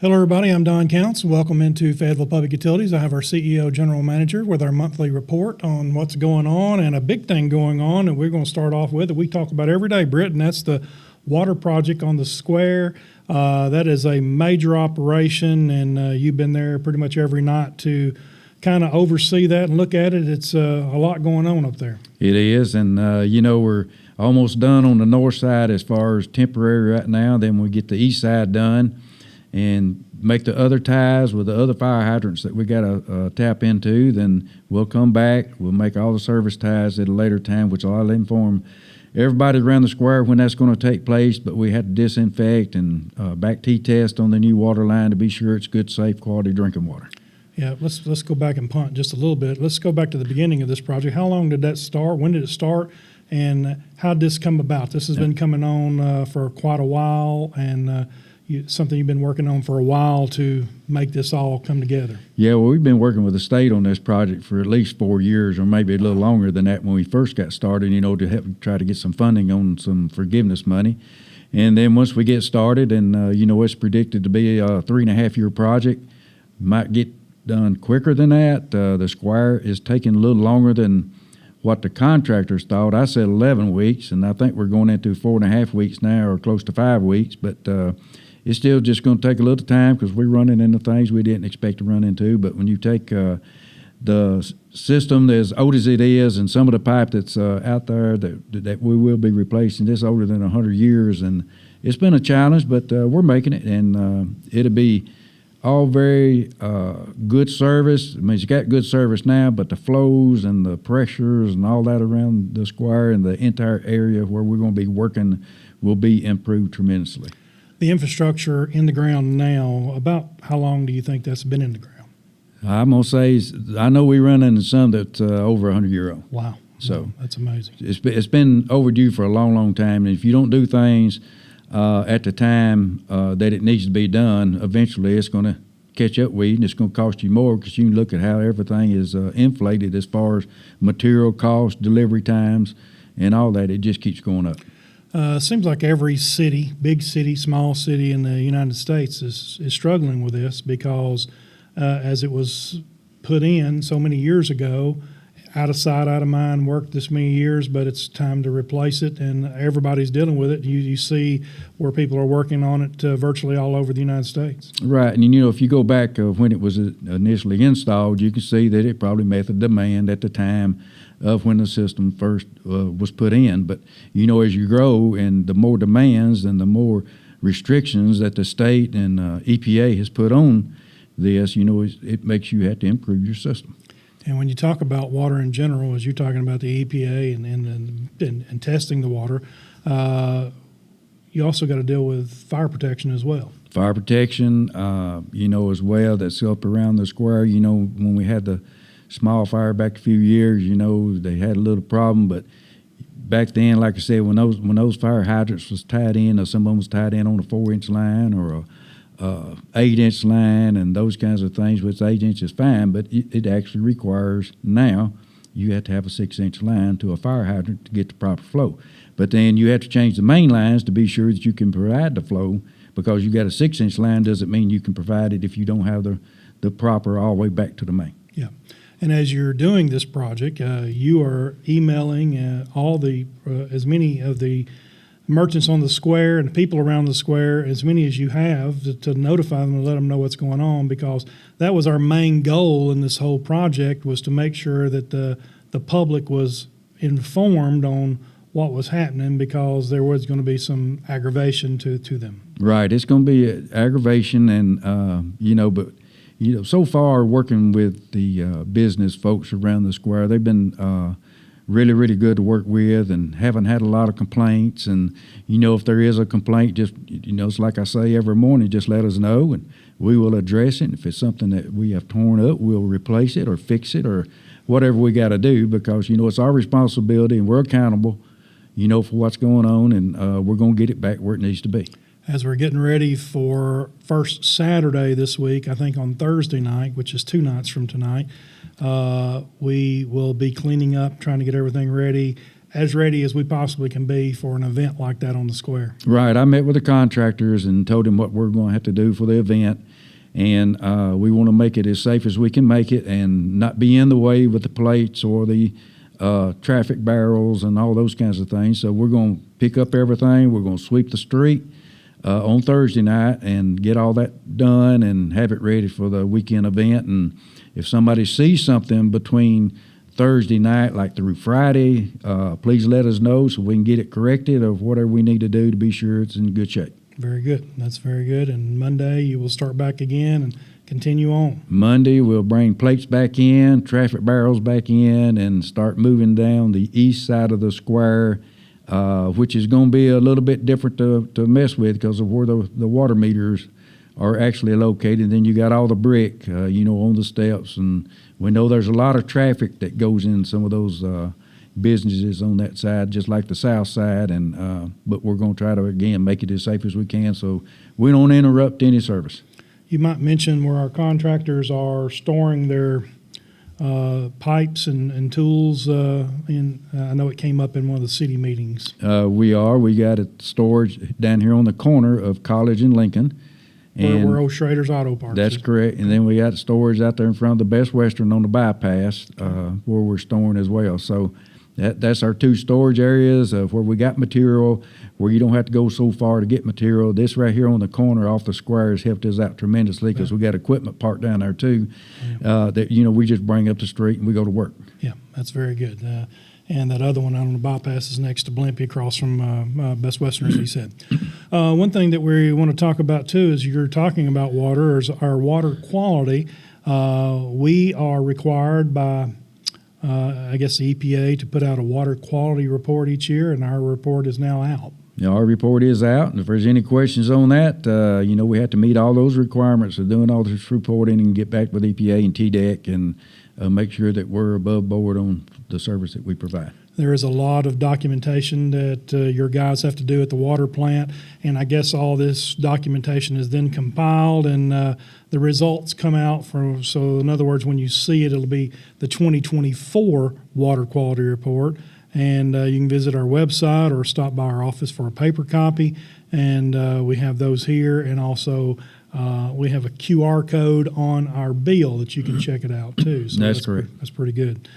Hello, everybody. I'm Don Counts. Welcome into Fayetteville Public Utilities. I have our CEO, General Manager, with our monthly report on what's going on, and a big thing going on, and we're going to start off with that we talk about every day, Britt, and that's the water project on the square. That is a major operation, and you've been there pretty much every night to kind of oversee that and look at it. It's a lot going on up there. It is, and we're almost done on the north side as far as temporary right now. Then we get the east side done and make the other ties with the other fire hydrants that we got to tap into. Then we'll come back. We'll make all the service ties at a later time, which I'll inform everybody around the square when that's going to take place. But we had to disinfect and back T-test on the new water line to be sure it's good, safe, quality drinking water. Yeah, let's go back and punt just a little bit. Let's go back to the beginning of this project. How long did that start? When did it start? And how did this come about? This has been coming on for quite a while, and something you've been working on for a while to make this all come together. Yeah, well, we've been working with the state on this project for at least 4 years, or maybe a little longer than that when we first got started, to help try to get some funding on some forgiveness money. And then once we get started, and, it's predicted to be a 3.5-year project, might get done quicker than that. The square is taking a little longer than what the contractors thought. I said 11 weeks, and I think we're going into 4.5 weeks now, or close to 5 weeks, but it's still just going to take a little time because we're running into things we didn't expect to run into. But when you take the system as old as it is, and some of the pipe that's out there that we will be replacing, it's older than 100 years, and it's been a challenge, but we're making it, and it'll be all very good service. I mean, it's got good service now, but the flows and the pressures and all that around the square and the entire area where we're going to be working will be improved tremendously. The infrastructure in the ground now, about how long do you think that's been in the ground? I'm going to say, I know we run into some that's over 100-year-old. Wow. So that's amazing. It's been overdue for a long, long time. And if you don't do things at the time that it needs to be done, eventually it's going to catch up with you, and it's going to cost you more because you can look at how everything is inflated as far as material costs, delivery times, and all that. It just keeps going up. Seems like every city, big city, small city in the United States is struggling with this because as it was put in so many years ago, out of sight, out of mind, worked this many years, but it's time to replace it, and everybody's dealing with it. You see where people are working on it virtually all over the United States. Right, and if you go back when it was initially installed, you can see that it probably met the demand at the time of when the system first was put in. But, as you grow and the more demands and the more restrictions that the state and EPA has put on this, it makes you have to improve your system. And when you talk about water in general, as you're talking about the EPA and testing the water, you also got to deal with fire protection as well. Fire protection, as well, that's up around the square. When we had the small fire back a few years, they had a little problem. But back then, like I said, when those fire hydrants was tied in, or some of them was tied in on a 4-inch line or a 8-inch line and those kinds of things, which 8 inch is fine, but it actually requires now you have to have a 6-inch line to a fire hydrant to get the proper flow. But then you have to change the main lines to be sure that you can provide the flow, because you got a 6-inch line doesn't mean you can provide it if you don't have the proper all the way back to the main. Yeah. And as you're doing this project, you are emailing all the as many of the merchants on the square and people around the square, as many as you have, to notify them and let them know what's going on, because that was our main goal in this whole project, was to make sure that the public was informed on what was happening, because there was going to be some aggravation to them. Right. It's going to be aggravation, and but so far working with the business folks around the square, they've been really, really good to work with, and haven't had a lot of complaints. And, if there is a complaint, just, it's like I say every morning, just let us know, and we will address it. And if it's something that we have torn up, we'll replace it or fix it or whatever we got to do, because, it's our responsibility, and we're accountable, for what's going on, and we're going to get it back where it needs to be. As we're getting ready for first Saturday this week, I think on Thursday night, which is 2 nights from tonight, we will be cleaning up, trying to get everything ready, as ready as we possibly can be for an event like that on the square. Right. I met with the contractors and told them what we're going to have to do for the event. And we want to make it as safe as we can make it and not be in the way with the plates or the traffic barrels and all those kinds of things. So we're going to pick up everything. We're going to sweep the street on Thursday night and get all that done and have it ready for the weekend event. And if somebody sees something between Thursday night, like through Friday, please let us know so we can get it corrected or whatever we need to do to be sure it's in good shape. Very good. That's very good. And Monday you will start back again and continue on. Monday we'll bring plates back in, traffic barrels back in, and start moving down the east side of the square, which is going to be a little bit different to mess with because of where the water meters are actually located. Then you got all the brick, on the steps, and we know there's a lot of traffic that goes in some of those businesses on that side, just like the south side, and but we're going to try to, again, make it as safe as we can so we don't interrupt any service. You might mention where our contractors are storing their pipes and tools. I know it came up in one of the city meetings. We got a storage down here on the corner of College and Lincoln. Where Old Schrader's Auto Parts. That's correct. And then we got storage out there in front of the Best Western on the bypass where we're storing as well. So that's our two storage areas where we got material, where you don't have to go so far to get material. This right here on the corner off the square has helped us out tremendously because we got equipment parked down there too that, we just bring up the street and we go to work. Yeah, that's very good. And that other one on the bypass is next to Blimpie across from Best Western, as he said. One thing that we want to talk about too is you're talking about water, is our water quality. We are required by the EPA to put out a water quality report each year, and our report is now out. Our report is out, and if there's any questions on that, we have to meet all those requirements of doing all this reporting and get back with EPA and TDEC and make sure that we're above board on the service that we provide. There is a lot of documentation that your guys have to do at the water plant, and I guess all this documentation is then compiled and the results come out so in other words, when you see it, it'll be the 2024 water quality report, and you can visit our website or stop by our office for a paper copy, and we have those here, and also we have a QR code on our bill that you can check it out too. So that's correct. That's pretty good.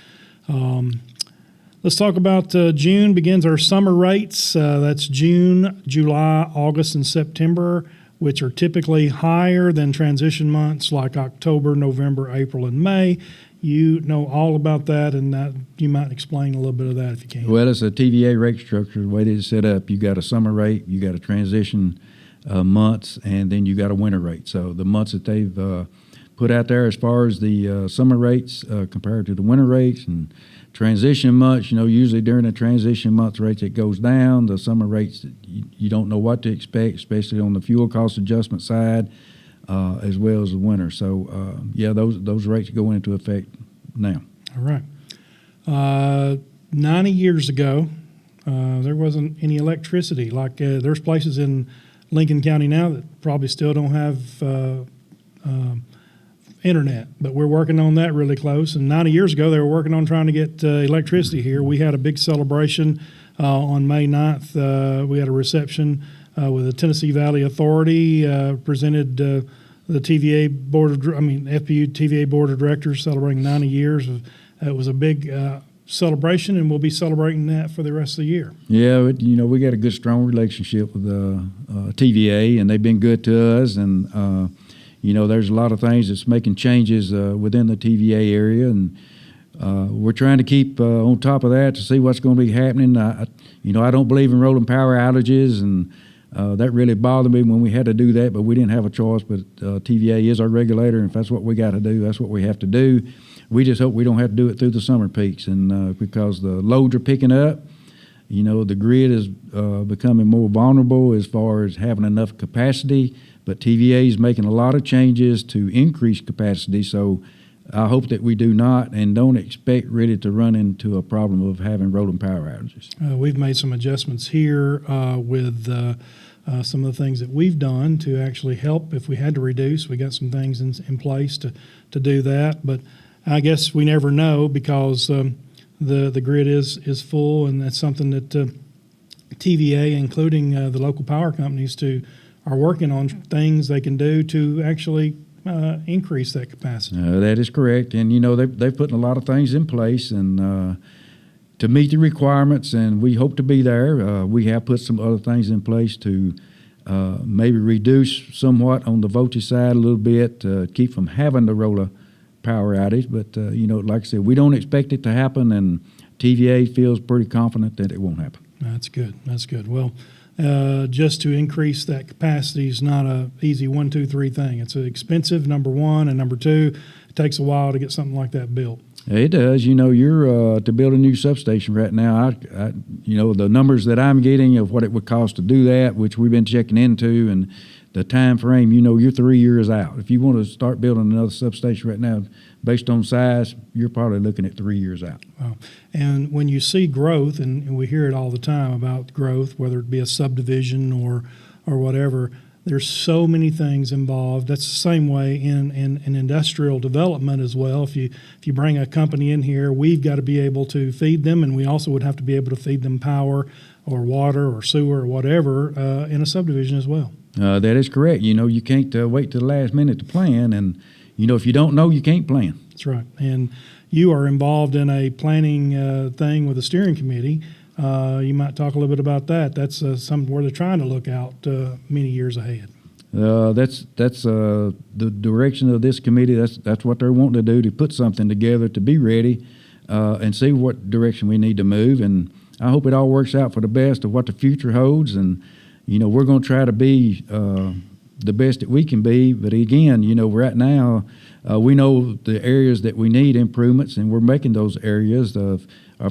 Let's talk about June begins our summer rates. That's June, July, August, and September, which are typically higher than transition months like October, November, April, and May. You know all about that, and that you might explain a little bit of that if you can. Well, it's a TVA rate structure. The way that it's set up, you got a summer rate, you got a transition months, and then you got a winter rate. So the months that they've put out there as far as the summer rates compared to the winter rates and transition months, usually during the transition month rates it goes down. The summer rates, you don't know what to expect, especially on the fuel cost adjustment side as well as the winter. So, those rates go into effect now. All right. 90 years ago, there wasn't any electricity. Like there's places in Lincoln County now that probably still don't have internet, but we're working on that really close. And 90 years ago, they were working on trying to get electricity here. We had a big celebration on May 9th. We had a reception with the Tennessee Valley Authority, presented the TVA FPU TVA Board of Directors celebrating 90 years. It was a big celebration, and we'll be celebrating that for the rest of the year. Yeah, we got a good, strong relationship with TVA, and they've been good to us, and there's a lot of things that's making changes within the TVA area, and we're trying to keep on top of that to see what's going to be happening. I don't believe in rolling power outages, and that really bothered me when we had to do that, but we didn't have a choice. But TVA is our regulator, and if that's what we got to do, that's what we have to do. We just hope we don't have to do it through the summer peaks, and because the loads are picking up, the grid is becoming more vulnerable as far as having enough capacity. But TVA is making a lot of changes to increase capacity, so I hope that we do not and don't expect really to run into a problem of having rolling power outages. We've made some adjustments here with some of the things that we've done to actually help if we had to reduce. We got some things in place to do that, but I guess we never know because the grid is full, and that's something that TVA, including the local power companies, are working on things they can do to actually increase that capacity. That is correct, and they've put a lot of things in place and to meet the requirements, and we hope to be there. We have put some other things in place to maybe reduce somewhat on the voltage side a little bit, keep from having to roll a power outage. But like I said, we don't expect it to happen, and TVA feels pretty confident that it won't happen. That's good. That's good. Well, just to increase that capacity is not a easy 1, 2, 3 thing. It's expensive, number one, and number two, it takes a while to get something like that built. It does. You're to build a new substation right now. The numbers that I'm getting of what it would cost to do that, which we've been checking into, and the time frame. You're 3 years out. If you want to start building another substation right now, based on size, you're probably looking at 3 years out. Wow. And when you see growth, and we hear it all the time about growth, whether it be a subdivision or whatever, there's so many things involved. That's the same way in industrial development as well. If you bring a company in here, we've got to be able to feed them, and we also would have to be able to feed them power or water or sewer or whatever in a subdivision as well. That is correct. You can't wait till the last minute to plan, and if you don't know, you can't plan. That's right. And you are involved in a planning thing with the steering committee. You might talk a little bit about that. That's something where they're trying to look out many years ahead. That's the direction of this committee. That's what they're wanting to do, to put something together to be ready and see what direction we need to move. And I hope it all works out for the best of what the future holds. And we're going to try to be the best that we can be. But again, right now we know the areas that we need improvements, and we're making those areas of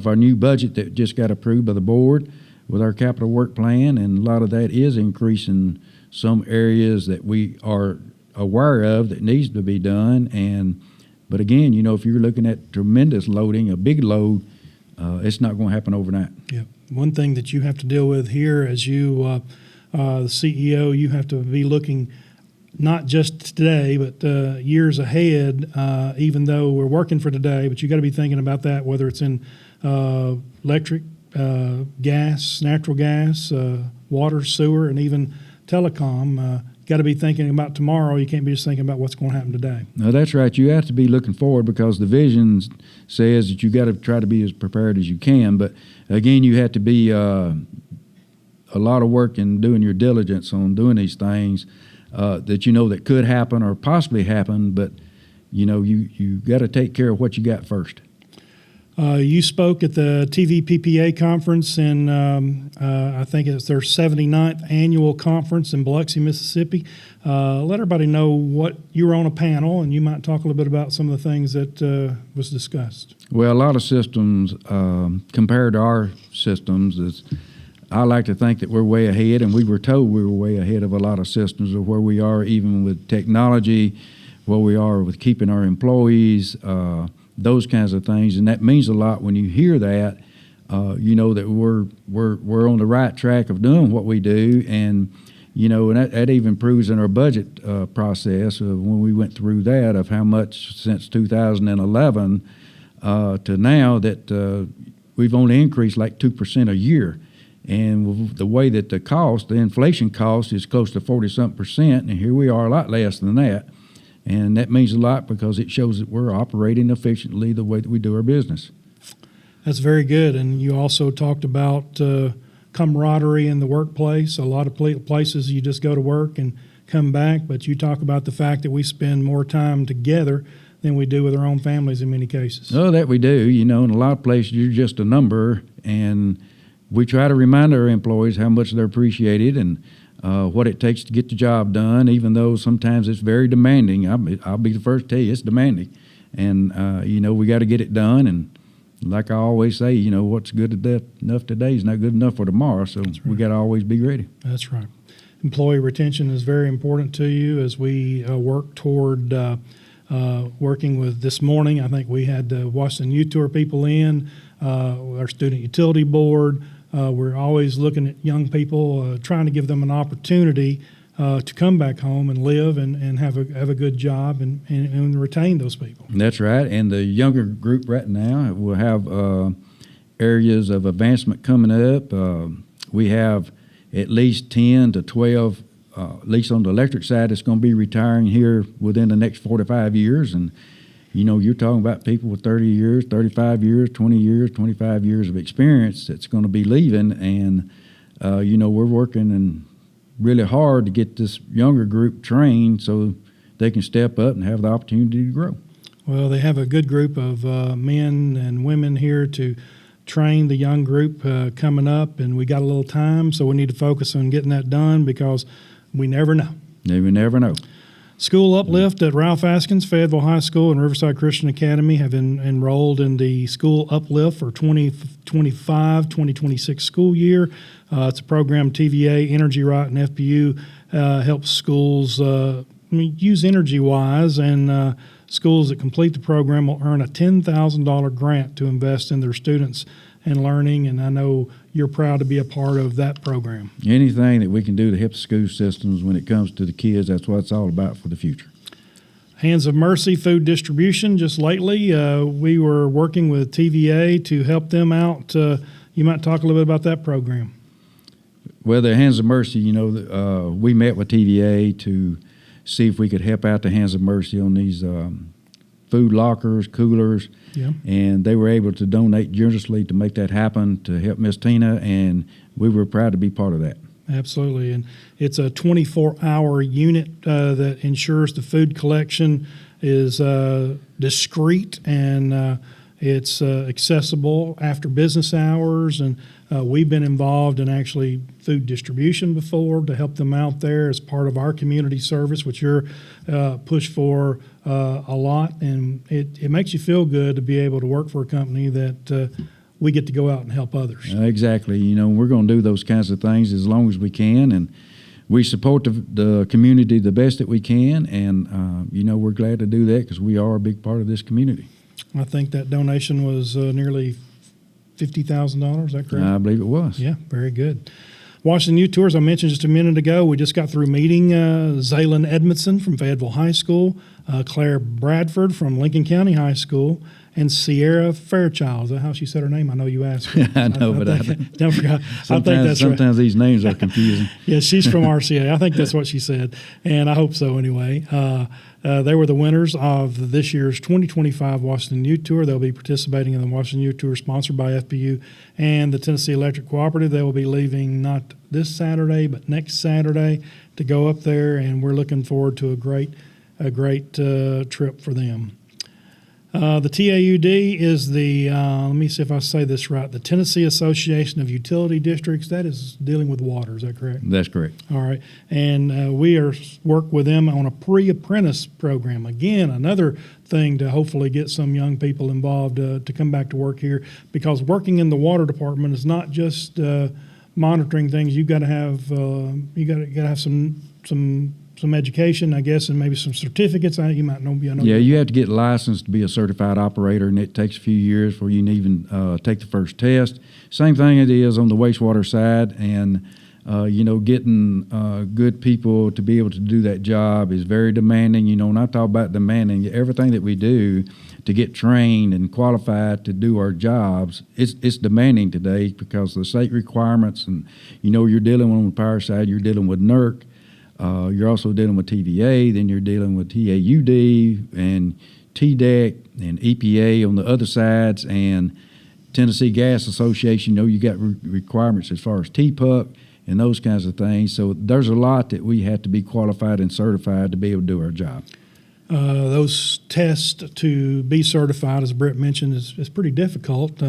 our new budget that just got approved by the board with our capital work plan, and a lot of that is increasing some areas that we are aware of that needs to be done. But again, if you're looking at tremendous loading, a big load, it's not going to happen overnight. Yeah. One thing that you have to deal with here as you, the CEO, you have to be looking not just today, but years ahead, even though we're working for today, but you got to be thinking about that, whether it's in electric, gas, natural gas, water, sewer, and even telecom. Got to be thinking about tomorrow. You can't be just thinking about what's going to happen today. No, that's right. You have to be looking forward, because the vision says that you got to try to be as prepared as you can. But again, you have to be a lot of work in doing your diligence on doing these things that that could happen or possibly happen. But you got to take care of what you got first. You spoke at the TVPPA conference, and I think it's their 79th annual conference in Biloxi, Mississippi. Let everybody know what you were on a panel, and you might talk a little bit about some of the things that was discussed. Well, a lot of systems compared to our systems I like to think that we're way ahead, and we were told we were way ahead of a lot of systems of where we are, even with technology, where we are with keeping our employees, those kinds of things. And that means a lot when you hear that. That we're on the right track of doing what we do, and and that even proves in our budget process of when we went through that, of how much since 2011 to now that we've only increased like 2% a year. And the way that the inflation cost is close to 40-something%, and here we are a lot less than that. And that means a lot, because it shows that we're operating efficiently the way that we do our business. That's very good. And you also talked about camaraderie in the workplace. A lot of places you just go to work and come back, but you talk about the fact that we spend more time together than we do with our own families in many cases. Oh, that we do. In a lot of places you're just a number, and we try to remind our employees how much they're appreciated and what it takes to get the job done, even though sometimes it's very demanding. I'll be the first to tell you it's demanding. And, we got to get it done. And like I always say, what's good enough today is not good enough for tomorrow. So we got to always be ready. That's right. Employee retention is very important to you as we work toward working with this morning. I think we had the Washington Youth Tour people in, our Student Utility Board. We're always looking at young people, trying to give them an opportunity to come back home and live and have a good job and retain those people. That's right. And the younger group right now will have areas of advancement coming up. We have at least 10 to 12, at least on the electric side, that's going to be retiring here within the next 4 to 5 years. And, you're talking about people with 30 years, 35 years, 20 years, 25 years of experience that's going to be leaving. And, we're working and really hard to get this younger group trained so they can step up and have the opportunity to grow. Well, they have a good group of men and women here to train the young group coming up, and we got a little time, so we need to focus on getting that done because we never know. We never know. School Uplift at Ralph Askins, Fayetteville High School, and Riverside Christian Academy have enrolled in the School Uplift for 2025-2026 school year. It's a program TVA, Energy Right, and FPU helps schools use energy wise, and schools that complete the program will earn a $10,000 grant to invest in their students and learning, and I know you're proud to be a part of that program. Anything that we can do to help the school systems when it comes to the kids, that's what it's all about for the future. Hands of Mercy Food Distribution, just lately, we were working with TVA to help them out. You might talk a little bit about that program. Well, the Hands of Mercy, we met with TVA to see if we could help out the Hands of Mercy on these food lockers, coolers, and they were able to donate generously to make that happen to help Miss Tina, and we were proud to be part of that. Absolutely, and it's a 24-hour unit that ensures the food collection is discreet and it's accessible after business hours, and we've been involved in actually food distribution before to help them out there as part of our community service, which you're pushed for a lot, and it makes you feel good to be able to work for a company that we get to go out and help others. Exactly. We're going to do those kinds of things as long as we can, and we support the community the best that we can, and we're glad to do that because we are a big part of this community. I think that donation was nearly $50,000. Is that correct? I believe it was. Yeah, very good. Washington Youth Tours, I mentioned just a minute ago, we just got through meeting Zaylin Edmondson from Fayetteville High School, Claire Bradford from Lincoln County High School, and Sierra Fairchild. Is that how she said her name? I know you asked her. I know, I but don't forget. I think that's right. Sometimes these names are confusing. Yeah, she's from RCA. I think that's what she said, and I hope so anyway. They were the winners of this year's 2025 Washington Youth Tour. They'll be participating in the Washington Youth Tour sponsored by FPU and the Tennessee Electric Cooperative. They will be leaving not this Saturday, but next Saturday to go up there, and we're looking forward to a great trip for them. The TAUD is the, let me see if I say this right, the Tennessee Association of Utility Districts. That is dealing with water, is that correct? That's correct. All right. And we work with them on a pre-apprentice program. Again, another thing to hopefully get some young people involved to come back to work here, because working in the water department is not just monitoring things. You've got to have some education, I guess, and maybe some certificates. You might know. Yeah, you have to get licensed to be a certified operator, and it takes a few years before you can even take the first test. Same thing it is on the wastewater side, and getting good people to be able to do that job is very demanding. When I talk about demanding, everything that we do to get trained and qualified to do our jobs, it's demanding today because of the state requirements, and you're dealing on the power side, you're dealing with NERC. You're also dealing with TVA, then you're dealing with TAUD and TDEC and EPA on the other sides, and Tennessee Gas Association. You got requirements as far as TPUC and those kinds of things. So there's a lot that we have to be qualified and certified to be able to do our job. Those tests to be certified, as Britt mentioned, is pretty difficult,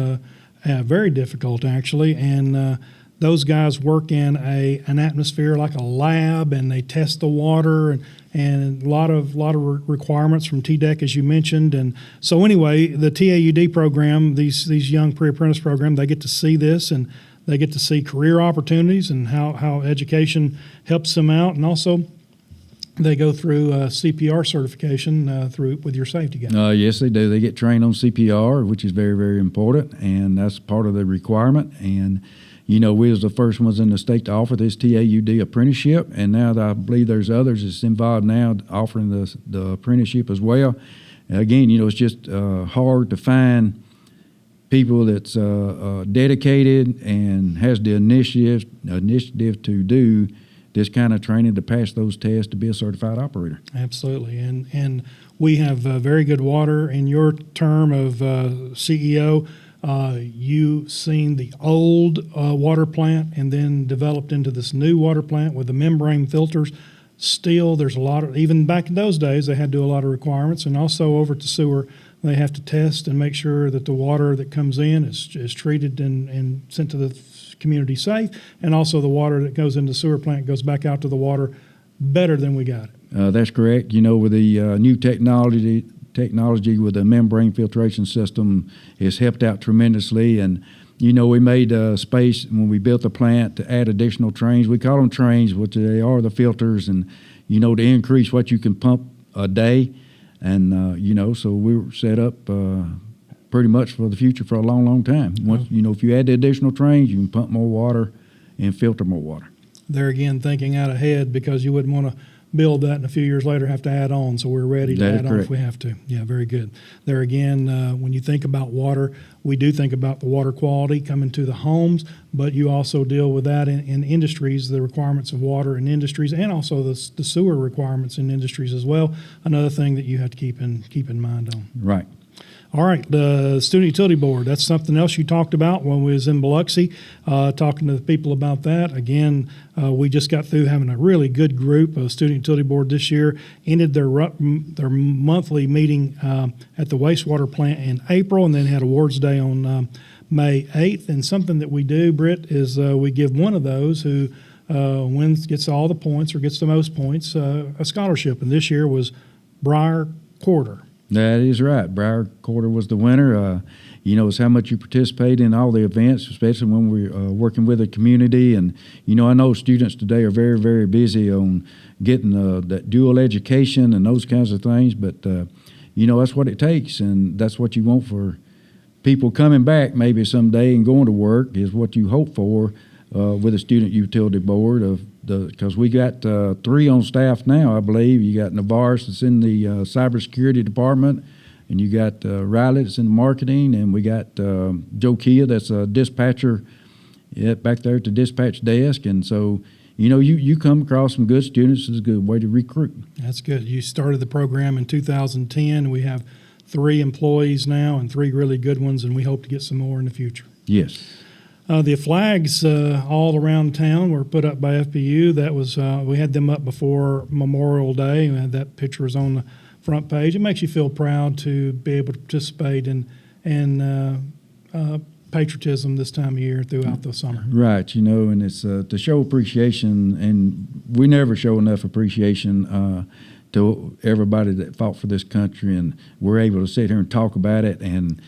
very difficult actually, and those guys work in an atmosphere like a lab, and they test the water and a lot of requirements from TDEC, as you mentioned. And so anyway, the TAUD program, these young pre-apprentice program, they get to see this, and they get to see career opportunities and how education helps them out, and also they go through CPR certification with your safety guy. Yes, they do. They get trained on CPR, which is very, very important, and that's part of the requirement. And We was the first ones in the state to offer this TAUD apprenticeship, and now I believe there's others that's involved now offering the apprenticeship as well. Again, it's just hard to find people that's dedicated and has the initiative to do this kind of training to pass those tests to be a certified operator. Absolutely, and we have very good water. In your term of CEO, you seen the old water plant and then developed into this new water plant with the membrane filters. Still, there's a lot of, even back in those days, they had to do a lot of requirements, and also over to sewer, they have to test and make sure that the water that comes in is treated and sent to the community safe, and also the water that goes into the sewer plant goes back out to the water better than we got it. That's correct. With the new technology with the membrane filtration system has helped out tremendously. And, we made space when we built the plant to add additional trains. We call them trains, which they are the filters, and, to increase what you can pump a day. And, so we were set up pretty much for the future for a long, long time. Once, if you add the additional trains, you can pump more water and filter more water. There again, thinking out ahead, because you wouldn't want to build that and a few years later have to add on, so we're ready to add on if we have to. Yeah, very good. There again, when you think about water, we do think about the water quality coming to the homes, but you also deal with that in industries, the requirements of water in industries, and also the sewer requirements in industries as well. Another thing that you have to keep in mind on. Right. All right, the Student Utility Board, that's something else you talked about when we was in Biloxi, talking to the people about that. Again, we just got through having a really good group of Student Utility Board this year, ended their monthly meeting at the wastewater plant in April, and then had Awards Day on May 8th. And something that we do, Britt, is we give one of those who gets all the points or gets the most points a scholarship, and this year was Briar Corder. That is right. Briar Corder was the winner. It's how much you participate in all the events, especially when we're working with the community. And, I know students today are very, very busy on getting that dual education and those kinds of things. But, that's what it takes, and that's what you want for people coming back maybe someday and going to work is what you hope for with the Student Utility Board because we got 3 on staff now, I believe. You got Navarre that's in the cybersecurity department, and you got Riley that's in the marketing, and we got Joe Kia that's a dispatcher back there at the dispatch desk. And so, you come across some good students. It's a good way to recruit. That's good. You started the program in 2010. We have 3 employees now and 3 really good ones, and we hope to get some more in the future. Yes. The flags all around town were put up by FPU. That was we had them up before Memorial Day. We had that picture was on the front page. It makes you feel proud to be able to participate in patriotism this time of year throughout the summer. Right, and it's to show appreciation, and we never show enough appreciation to everybody that fought for this country, and we're able to sit here and talk about it. And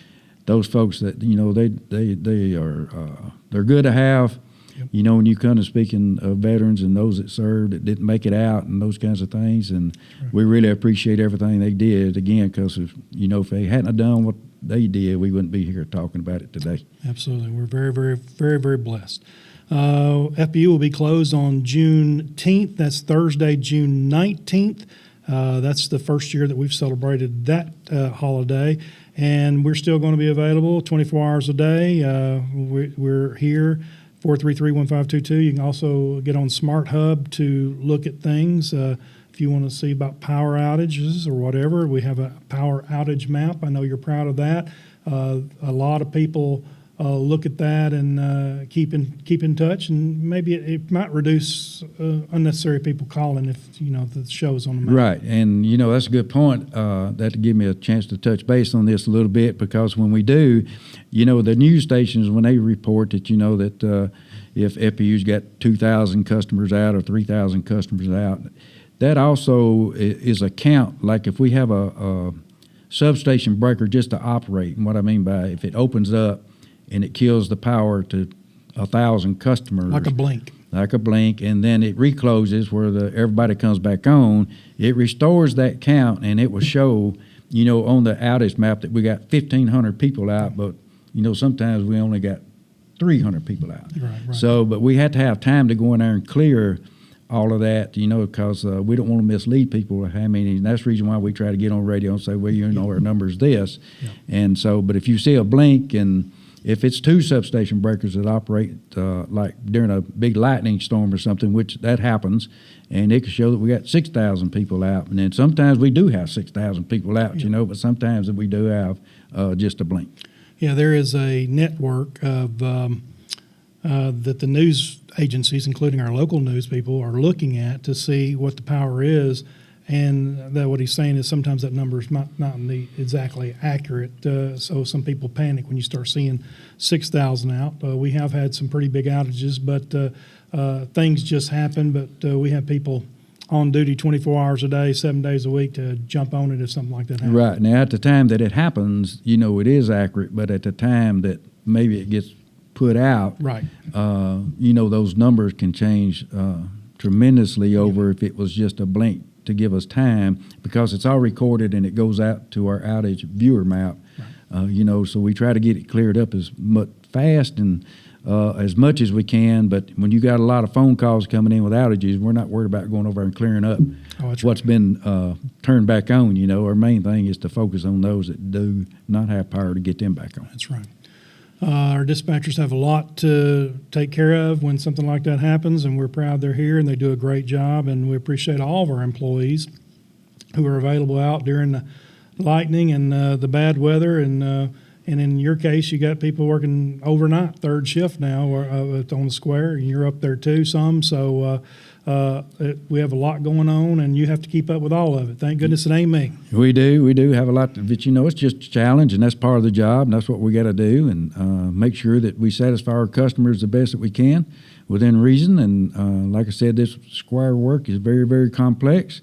those folks that they are they're good to have. Yep. When you come to speaking of veterans and those that served that didn't make it out and those kinds of things, and we really appreciate everything they did. Again, because if they hadn't done what they did, we wouldn't be here talking about it today. Absolutely, we're very, very, very, very blessed. FPU will be closed on June 10th. That's Thursday, June 19th. That's the first year that we've celebrated that holiday. And we're still going to be available 24 hours a day. We're here, 433-1522. You can also get on Smart Hub to look at things. If you want to see about power outages or whatever, we have a power outage map. I know you're proud of that. A lot of people look at that and keep in touch, and maybe it might reduce unnecessary people calling if the show's on the map. Right, and that's a good point. That give me a chance to touch base on this a little bit, because when we do, the news stations, when they report that that if FPU's got 2,000 customers out or 3,000 customers out, that also is a count. Like if we have a substation breaker just to operate, and what I mean by if it opens up and it kills the power to 1,000 customers. Like a blink, and then it recloses where everybody comes back on. It restores that count, and it will show, on the outage map that we got 1,500 people out, but, sometimes we only got 300 people out. Right. So, but we had to have time to go in there and clear all of that, because we don't want to mislead people. And that's the reason why we try to get on radio and say, well, our number's this. Yeah. And so, but if you see a blink, and if it's 2 substation breakers that operate like during a big lightning storm or something, which that happens, and it can show that we got 6,000 people out. And then sometimes we do have 6,000 people out, but sometimes we do have just a blink. Yeah, there is a network of that the news agencies, including our local news people, are looking at to see what the power is. And that what he's saying is sometimes that number is not exactly accurate. So some people panic when you start seeing 6,000 out. We have had some pretty big outages, but things just happen. But we have people on duty 24 hours a day, 7 days a week to jump on it if something like that happens. Right. Now, at the time that it happens, it is accurate. But at the time that maybe it gets put out, right. Those numbers can change tremendously over if it was just a blink to give us time, because it's all recorded and it goes out to our outage viewer map. Right. So we try to get it cleared up as fast and as much as we can. But when you got a lot of phone calls coming in with outages, we're not worried about going over and clearing up what's been turned back on. Our main thing is to focus on those that do not have power to get them back on. That's right. Our dispatchers have a lot to take care of when something like that happens, and we're proud they're here and they do a great job. And we appreciate all of our employees who are available out during the lightning and the bad weather. And in your case, you got people working overnight, third shift now, on the square, and you're up there too some. So we have a lot going on, and you have to keep up with all of it. Thank goodness it ain't me. We do have a lot, but it's just a challenge, and that's part of the job, and that's what we got to do, and make sure that we satisfy our customers the best that we can within reason. And like I said, this square work is very, very complex.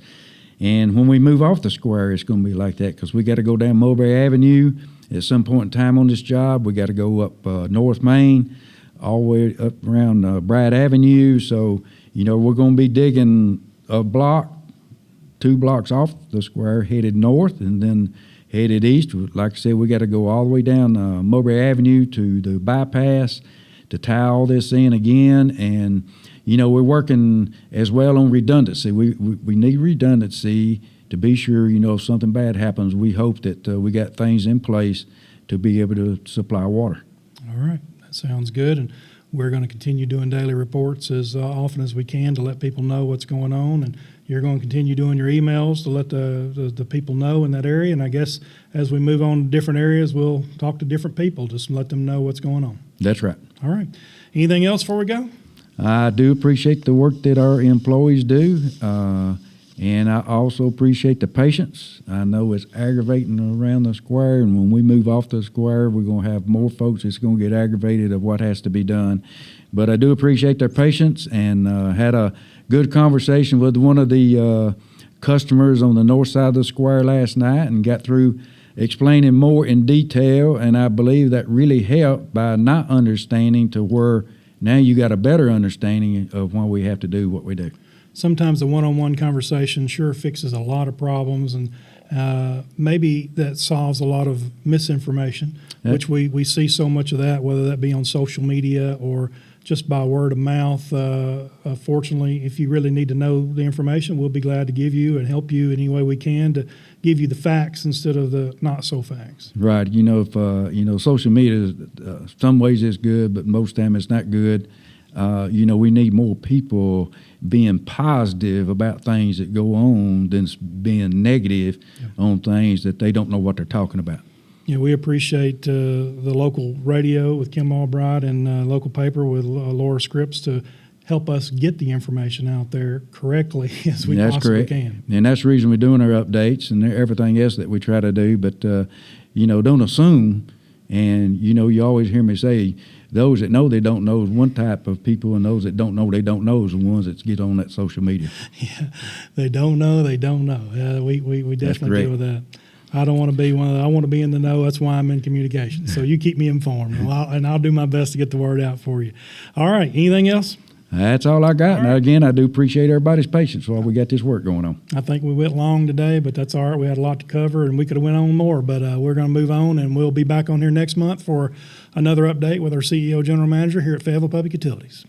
And when we move off the square, it's going to be like that, because we got to go down Mulberry Avenue at some point in time on this job. We got to go up North Main, all the way up around Brad Avenue. So, we're going to be digging a block, 2 blocks off the square, headed north, and then headed east. Like I said, we got to go all the way down Mulberry Avenue to the bypass to tie all this in again. And, we're working as well on redundancy. We need redundancy to be sure, if something bad happens, we hope that we got things in place to be able to supply water. All right. That sounds good. And we're going to continue doing daily reports as often as we can to let people know what's going on. And you're going to continue doing your emails to let the people know in that area. And I guess as we move on to different areas, we'll talk to different people just to let them know what's going on. That's right. All right. Anything else before we go? I do appreciate the work that our employees do, and I also appreciate the patience. I know it's aggravating around the square, and when we move off the square, we're going to have more folks that's going to get aggravated of what has to be done. But I do appreciate their patience, and had a good conversation with one of the customers on the north side of the square last night, and got through explaining more in detail, and I believe that really helped by not understanding to where now you got a better understanding of why we have to do what we do. Sometimes the one-on-one conversation sure fixes a lot of problems, and maybe that solves a lot of misinformation, which we see so much of that, whether that be on social media or just by word of mouth. Fortunately, if you really need to know the information, we'll be glad to give you and help you any way we can to give you the facts instead of the not-so-facts. Right. If social media, some ways it's good, but most time it's not good. We need more people being positive about things that go on than being negative on things that they don't know what they're talking about. Yeah, we appreciate the local radio with Kim Albright and local paper with Laura Scripps to help us get the information out there correctly as we possibly can. And that's the reason we're doing our updates and everything else that we try to do. But, don't assume. And, you always hear me say, those that know they don't know is one type of people, and those that don't know they don't know is the ones that get on that social media. Yeah, they don't know. We definitely deal with that. I don't want to be one of I want to be in the know. That's why I'm in communication. So you keep me informed, and I'll do my best to get the word out for you. All right. Anything else? That's all I got. All And right. again, I do appreciate everybody's patience while we got this work going on. I think we went long today, but that's all right. We had a lot to cover, and we could have went on more, but we're going to move on, and we'll be back on here next month for another update with our CEO General Manager here at Fayetteville Public Utilities.